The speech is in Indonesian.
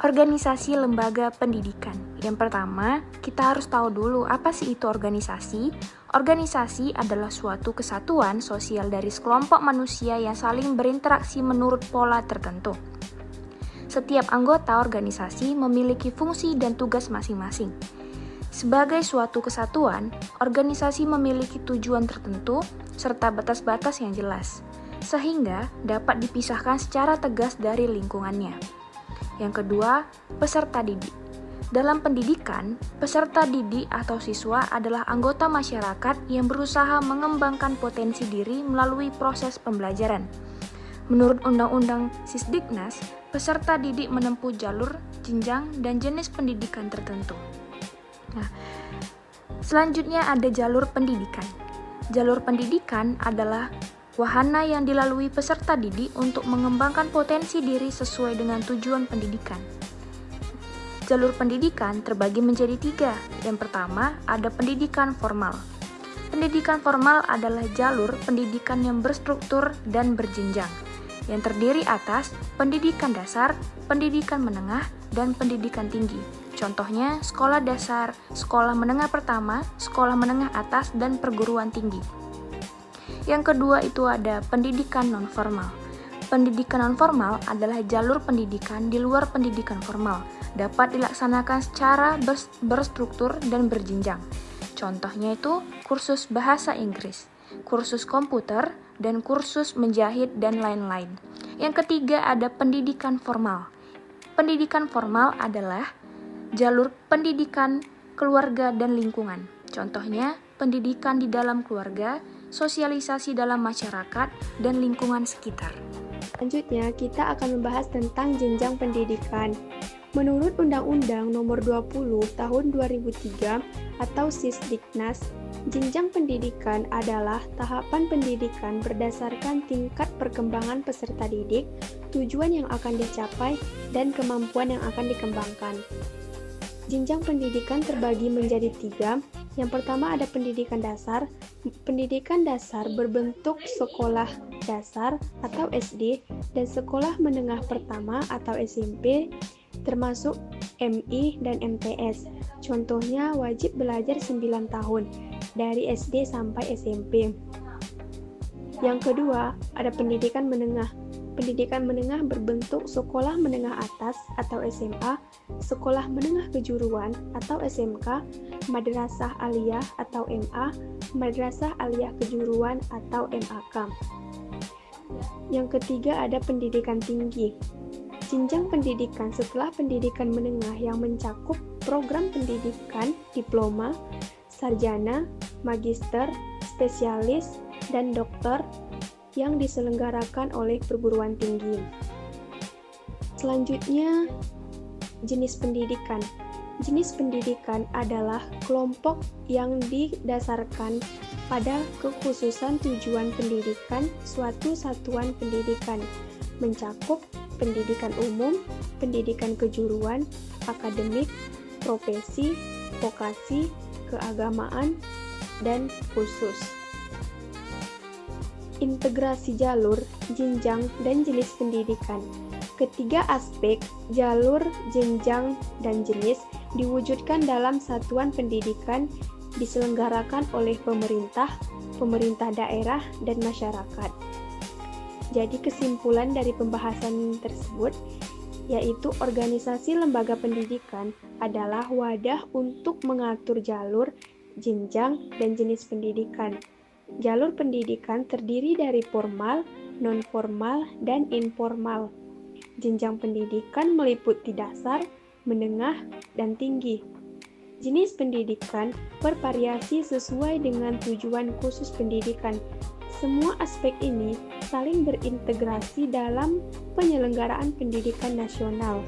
Organisasi lembaga pendidikan. Yang pertama, kita harus tahu dulu apa sih itu organisasi. Organisasi adalah suatu kesatuan sosial dari sekelompok manusia yang saling berinteraksi menurut pola tertentu. Setiap anggota organisasi memiliki fungsi dan tugas masing-masing. Sebagai suatu kesatuan, organisasi memiliki tujuan tertentu serta batas-batas yang jelas, sehingga dapat dipisahkan secara tegas dari lingkungannya. Yang kedua, peserta didik. Dalam pendidikan, peserta didik atau siswa adalah anggota masyarakat yang berusaha mengembangkan potensi diri melalui proses pembelajaran. Menurut Undang-Undang Sisdiknas, peserta didik menempuh jalur, jenjang, dan jenis pendidikan tertentu. Nah, selanjutnya ada jalur pendidikan. Jalur pendidikan adalah wahana yang dilalui peserta didik untuk mengembangkan potensi diri sesuai dengan tujuan pendidikan. Jalur pendidikan terbagi menjadi 3. Yang pertama, ada pendidikan formal. Pendidikan formal adalah jalur pendidikan yang berstruktur dan berjenjang, yang terdiri atas pendidikan dasar, pendidikan menengah, dan pendidikan tinggi. Contohnya, sekolah dasar, sekolah menengah pertama, sekolah menengah atas, dan perguruan tinggi. Yang kedua itu ada pendidikan non-formal. Pendidikan non-formal adalah jalur pendidikan di luar pendidikan formal, dapat dilaksanakan secara berstruktur dan berjenjang. Contohnya itu kursus bahasa Inggris, kursus komputer, dan kursus menjahit dan lain-lain. Yang ketiga ada pendidikan formal. Pendidikan formal adalah jalur pendidikan keluarga dan lingkungan. Contohnya pendidikan di dalam keluarga, sosialisasi dalam masyarakat, dan lingkungan sekitar. Selanjutnya, kita akan membahas tentang jenjang pendidikan. Menurut Undang-Undang Nomor 20 Tahun 2003 atau Sisdiknas, jenjang pendidikan adalah tahapan pendidikan berdasarkan tingkat perkembangan peserta didik, tujuan yang akan dicapai, dan kemampuan yang akan dikembangkan. Jenjang pendidikan terbagi menjadi 3. Yang pertama ada pendidikan dasar. Pendidikan dasar berbentuk sekolah dasar atau SD dan sekolah menengah pertama atau SMP, termasuk MI dan MTS. Contohnya wajib belajar 9 tahun dari SD sampai SMP. Yang kedua, ada pendidikan menengah. Pendidikan menengah berbentuk sekolah menengah atas atau SMA, sekolah menengah kejuruan atau SMK, madrasah aliyah atau MA, madrasah aliyah kejuruan atau MAK. Yang ketiga ada pendidikan tinggi. Jenjang pendidikan setelah pendidikan menengah yang mencakup program pendidikan diploma, sarjana, magister, spesialis, dan dokter yang diselenggarakan oleh perguruan tinggi. Selanjutnya, jenis pendidikan. Jenis pendidikan adalah kelompok yang didasarkan pada kekhususan tujuan pendidikan suatu satuan pendidikan, mencakup pendidikan umum, pendidikan kejuruan, akademik, profesi, vokasi, keagamaan, dan khusus. Integrasi jalur, jenjang, dan jenis pendidikan. Ketiga aspek, jalur, jenjang, dan jenis, diwujudkan dalam satuan pendidikan diselenggarakan oleh pemerintah, pemerintah daerah, dan masyarakat. Jadi kesimpulan dari pembahasan tersebut, yaitu organisasi lembaga pendidikan adalah wadah untuk mengatur jalur, jenjang, dan jenis pendidikan. Jalur pendidikan terdiri dari formal, non-formal, dan informal. Jenjang pendidikan meliputi dasar, menengah, dan tinggi. Jenis pendidikan bervariasi sesuai dengan tujuan khusus pendidikan. Semua aspek ini saling berintegrasi dalam penyelenggaraan pendidikan nasional.